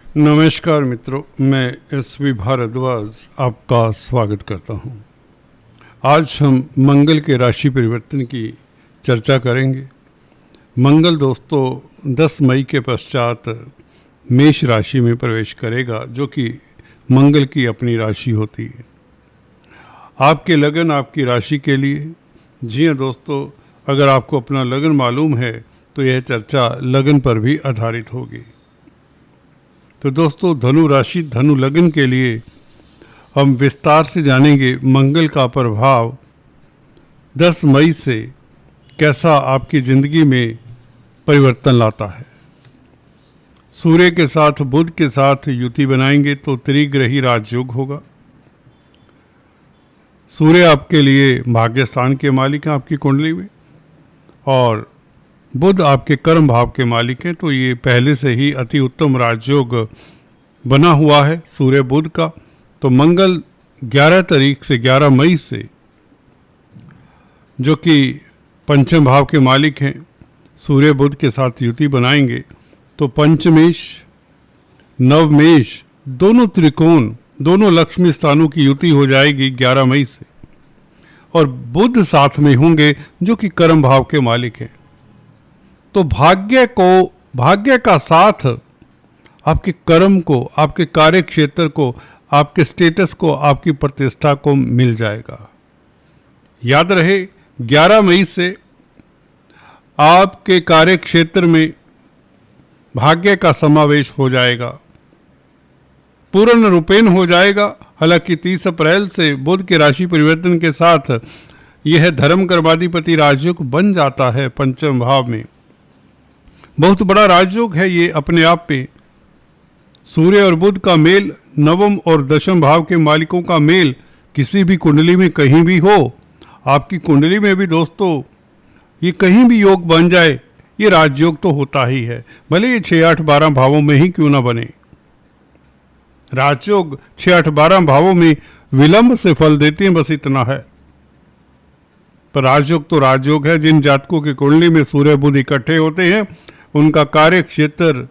नमस्कार मित्रों, मैं एस.वी. भारद्वाज आपका स्वागत करता हूं। आज हम मंगल के राशि परिवर्तन की चर्चा करेंगे। मंगल दोस्तों 10 मई के पश्चात मेष राशि में प्रवेश करेगा, जो कि मंगल की अपनी राशि होती है। आपके लगन आपकी राशि के लिए। जी हाँ दोस्तों, अगर आपको अपना लगन मालूम है तो यह चर्चा लगन पर भी आधारित होगी। तो दोस्तों, धनु राशि धनु लग्न के लिए हम विस्तार से जानेंगे मंगल का प्रभाव 10 मई से कैसा आपकी ज़िंदगी में परिवर्तन लाता है। सूर्य के साथ बुध के साथ युति बनाएंगे तो त्रिग्रही राजयोग होगा। सूर्य आपके लिए भाग्य स्थान के मालिक हैं आपकी कुंडली में, और बुध आपके कर्म भाव के मालिक हैं। तो ये पहले से ही अति उत्तम राजयोग बना हुआ है सूर्य बुध का। तो मंगल 11 तारीख से 11 मई से, जो कि पंचम भाव के मालिक हैं, सूर्य बुध के साथ युति बनाएंगे तो पंचमेश नवमेश दोनों त्रिकोण, दोनों लक्ष्मी स्थानों की युति हो जाएगी 11 मई से। और बुध साथ में होंगे जो कि कर्म भाव के मालिक हैं। तो भाग्य का साथ आपके कर्म को, आपके कार्य क्षेत्र को, आपके स्टेटस को, आपकी प्रतिष्ठा को मिल जाएगा। याद रहे 11 मई से आपके कार्य क्षेत्र में भाग्य का समावेश हो जाएगा, पूर्ण रूपेण हो जाएगा। हालांकि 30 अप्रैल से बुध के राशि परिवर्तन के साथ यह धर्म कर्माधिपति राजयोग बन जाता है पंचम भाव में। बहुत बड़ा राजयोग है ये अपने आप पे। सूर्य और बुध का मेल, नवम और दशम भाव के मालिकों का मेल किसी भी कुंडली में कहीं भी हो, आपकी कुंडली में भी दोस्तों ये कहीं भी योग बन जाए, ये राजयोग तो होता ही है, भले ये 6, 8, 12 भावों में ही क्यों ना बने। राजयोग 6, 8, 12 भावों में विलंब से फल देते हैं, बस इतना है। पर राजयोग तो राजयोग है। जिन जातकों की कुंडली में सूर्य बुध इकट्ठे होते हैं उनका कार्य क्षेत्र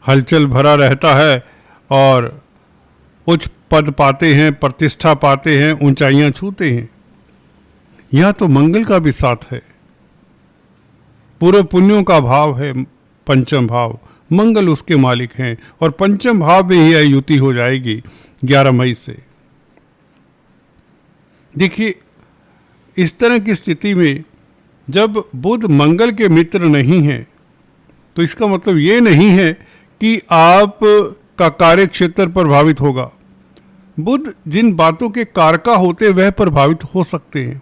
हलचल भरा रहता है और उच्च पद पाते हैं, प्रतिष्ठा पाते हैं, ऊंचाइयां छूते हैं। यह तो मंगल का भी साथ है। पूर्व पुण्यों का भाव है पंचम भाव, मंगल उसके मालिक हैं, और पंचम भाव में ही युति हो जाएगी 11 मई से। देखिए, इस तरह की स्थिति में जब बुध मंगल के मित्र नहीं है तो इसका मतलब ये नहीं है कि आप का कार्य क्षेत्र प्रभावित होगा। बुध जिन बातों के कारका होते वह प्रभावित हो सकते हैं,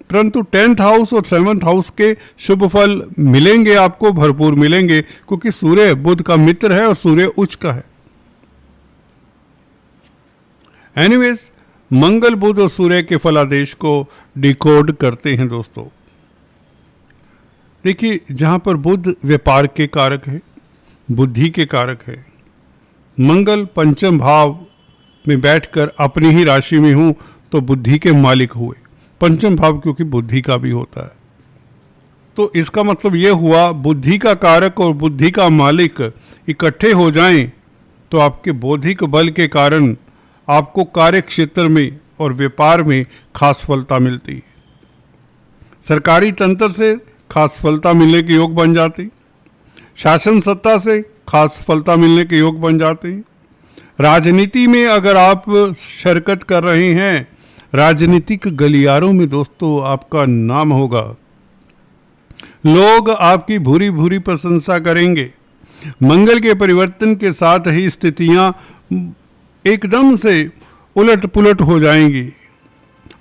परंतु 10th हाउस और 7th हाउस के शुभ फल मिलेंगे, आपको भरपूर मिलेंगे, क्योंकि सूर्य बुध का मित्र है और सूर्य उच्च का है। एनीवेज, मंगल बुध और सूर्य के फलादेश को डिकोड करते हैं दोस्तों। देखिए, जहां पर बुध व्यापार के कारक है, बुद्धि के कारक है, मंगल पंचम भाव में बैठकर अपनी ही राशि में हूं तो बुद्धि के मालिक हुए। पंचम भाव क्योंकि बुद्धि का भी होता है, तो इसका मतलब यह हुआ बुद्धि का कारक और बुद्धि का मालिक इकट्ठे हो जाएं तो आपके बौद्धिक बल के कारण आपको कार्य क्षेत्र में और व्यापार में खास फलता मिलती है। सरकारी तंत्र से खास फलता मिलने के योग बन जाते, शासन सत्ता से खास फलता मिलने के योग बन जाते हैं। राजनीति में अगर आप शिरकत कर रहे हैं, राजनीतिक गलियारों में दोस्तों आपका नाम होगा, लोग आपकी भूरी भूरी प्रशंसा करेंगे। मंगल के परिवर्तन के साथ ही स्थितियां एकदम से उलट पुलट हो जाएंगी,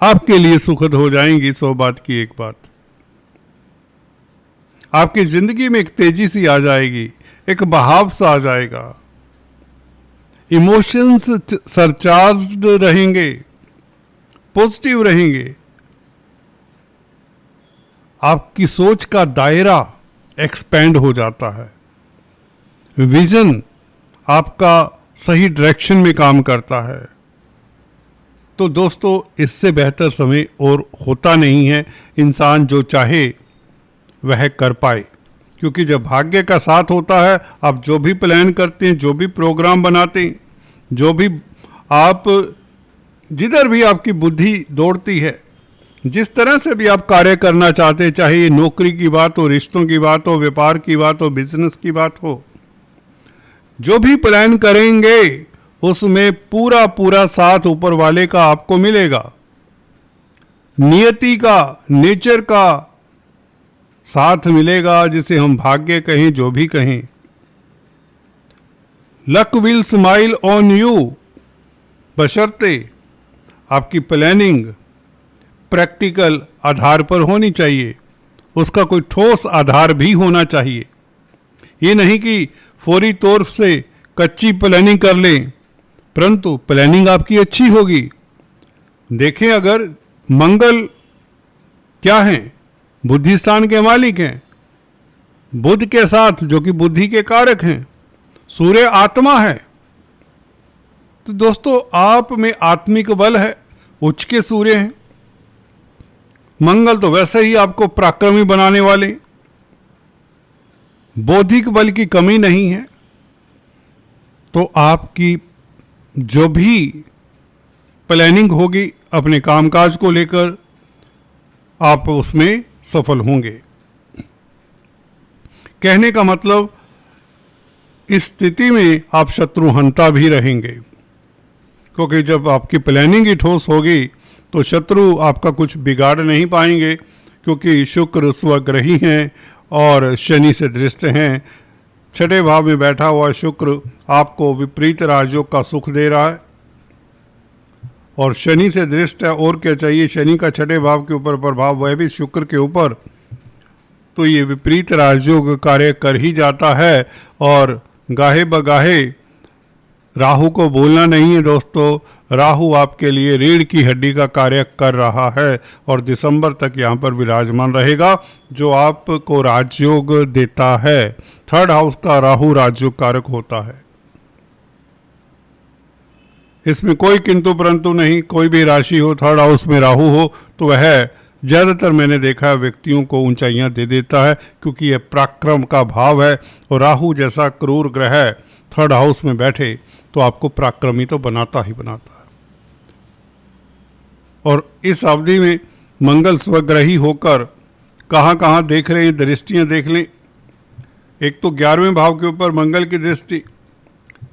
आपके लिए सुखद हो जाएंगी। 100 बात की एक बात, आपकी जिंदगी में एक तेजी सी आ जाएगी, एक बहाव सा आ जाएगा। इमोशंस सरचार्ज्ड रहेंगे, पॉजिटिव रहेंगे। आपकी सोच का दायरा एक्सपेंड हो जाता है, विजन आपका सही डायरेक्शन में काम करता है। तो दोस्तों, इससे बेहतर समय और होता नहीं है, इंसान जो चाहे वह कर पाए। क्योंकि जब भाग्य का साथ होता है, आप जो भी प्लान करते हैं, जो भी प्रोग्राम बनाते हैं, जो भी आप जिधर भी आपकी बुद्धि दौड़ती है, जिस तरह से भी आप कार्य करना चाहते हैं, चाहे ये नौकरी की बात हो, रिश्तों की बात हो, व्यापार की बात हो, बिजनेस की बात हो, जो भी प्लान करेंगे उसमें पूरा पूरा साथ ऊपर वाले का आपको मिलेगा। नियति का, नेचर का साथ मिलेगा, जिसे हम भाग्य कहें, जो भी कहें। Luck will smile on you, बशर्ते आपकी प्लानिंग प्रैक्टिकल आधार पर होनी चाहिए, उसका कोई ठोस आधार भी होना चाहिए। ये नहीं कि फौरी तौर से कच्ची प्लानिंग कर लें, परंतु प्लानिंग आपकी अच्छी होगी। देखें, अगर मंगल क्या हैं? बुद्धि स्थान के मालिक हैं। बुध के साथ, जो कि बुद्धि के कारक हैं, सूर्य आत्मा है। तो दोस्तों, आप में आत्मिक बल है, उच्च के सूर्य हैं। मंगल तो वैसे ही आपको पराक्रमी बनाने वाले, बौद्धिक बल की कमी नहीं है। तो आपकी जो भी प्लानिंग होगी अपने कामकाज को लेकर, आप उसमें सफल होंगे। कहने का मतलब, इस स्थिति में आप शत्रुहंता भी रहेंगे, क्योंकि जब आपकी प्लानिंग ही ठोस होगी तो शत्रु आपका कुछ बिगाड़ नहीं पाएंगे, क्योंकि शुक्र स्वग्रही हैं और शनि से दृष्ट हैं। छठे भाव में बैठा हुआ शुक्र आपको विपरीत राजयोग का सुख दे रहा है और शनि से दृष्ट है। और क्या चाहिए? शनि का छठे भाव के ऊपर प्रभाव, वह भी शुक्र के ऊपर, तो ये विपरीत राजयोग कार्य कर ही जाता है। और गाहे बगाहे राहु को बोलना नहीं है दोस्तों, राहु आपके लिए रीढ़ की हड्डी का कार्य कर रहा है और दिसंबर तक यहाँ पर विराजमान रहेगा, जो आपको राजयोग देता है। थर्ड हाउस का राहु राजयोग कारक होता है। इसमें कोई किंतु परंतु नहीं। कोई भी राशि हो, थर्ड हाउस में राहु हो, तो वह ज़्यादातर मैंने देखा है व्यक्तियों को ऊंचाइयां दे देता है, क्योंकि यह पराक्रम का भाव है। और राहु जैसा क्रूर ग्रह थर्ड हाउस में बैठे तो आपको पराक्रमी तो बनाता ही बनाता है। और इस अवधि में मंगल स्वग्रही होकर कहाँ कहाँ देख रहे हैं, दृष्टियाँ देख लें। एक तो 11वें भाव के ऊपर मंगल की दृष्टि,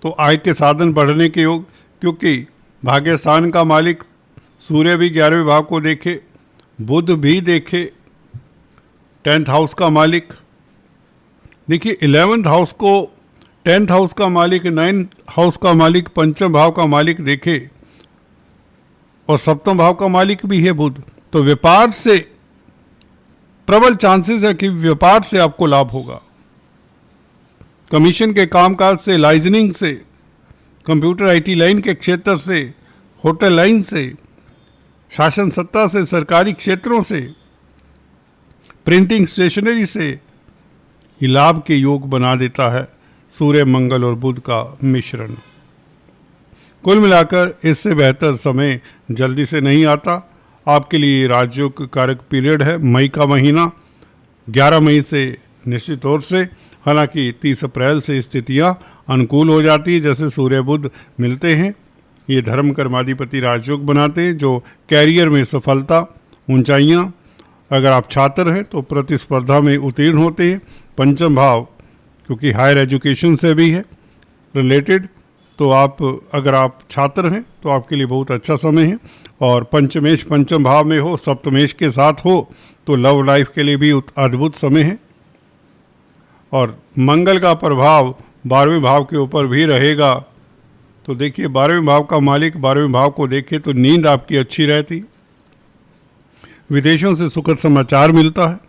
तो आय के साधन बढ़ने के योग, क्योंकि भाग्य स्थान का मालिक सूर्य भी 11वें भाव को देखे, बुध भी देखे, 10th हाउस का मालिक देखिए, 11th हाउस को 10th हाउस का मालिक, 9th हाउस का मालिक, पंचम भाव का मालिक देखे और सप्तम भाव का मालिक भी है बुध। तो व्यापार से प्रबल चांसेस है कि व्यापार से आपको लाभ होगा। कमीशन के कामकाज से, लाइजनिंग से, कंप्यूटर आईटी लाइन के क्षेत्र से, होटल लाइन से, शासन सत्ता से, सरकारी क्षेत्रों से, प्रिंटिंग स्टेशनरी से, ये लाभ के योग बना देता है सूर्य, मंगल और बुध का मिश्रण। कुल मिलाकर इससे बेहतर समय जल्दी से नहीं आता। आपके लिए राजयोग कारक पीरियड है मई का महीना, 11 मई से निश्चित तौर से। हालांकि 30 अप्रैल से स्थितियां अनुकूल हो जाती है, जैसे सूर्य बुध मिलते हैं, ये धर्म कर्माधिपति राजयोग बनाते हैं, जो कैरियर में सफलता, ऊंचाइयां। अगर आप छात्र हैं तो प्रतिस्पर्धा में उत्तीर्ण होते हैं। पंचम भाव क्योंकि हायर एजुकेशन से भी है रिलेटेड, तो अगर आप छात्र हैं तो आपके लिए बहुत अच्छा समय है। और पंचमेश पंचम भाव में हो, सप्तमेश के साथ हो, तो लव लाइफ के लिए भी अद्भुत समय है। और मंगल का प्रभाव 12वें भाव के ऊपर भी रहेगा। तो देखिए, 12वें भाव का मालिक 12वें भाव को देखे तो नींद आपकी अच्छी रहती, विदेशों से सुखद समाचार मिलता है,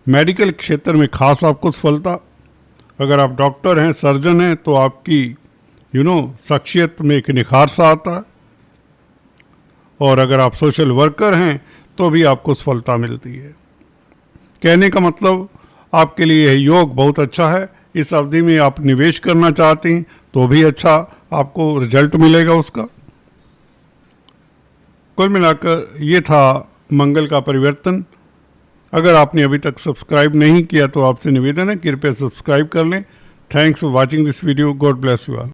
मेडिकल क्षेत्र में खास आपको सफलता। अगर आप डॉक्टर हैं, सर्जन हैं, तो आपकी शख्सियत में एक निखार सा आता है। और अगर आप सोशल वर्कर हैं तो भी आपको सफलता मिलती है। कहने का मतलब, आपके लिए यह योग बहुत अच्छा है। इस अवधि में आप निवेश करना चाहते हैं तो भी अच्छा आपको रिजल्ट मिलेगा उसका। कुल मिलाकर ये था मंगल का परिवर्तन। अगर आपने अभी तक सब्सक्राइब नहीं किया तो आपसे निवेदन है कृपया सब्सक्राइब कर लें। Thanks for watching this video. God bless you all.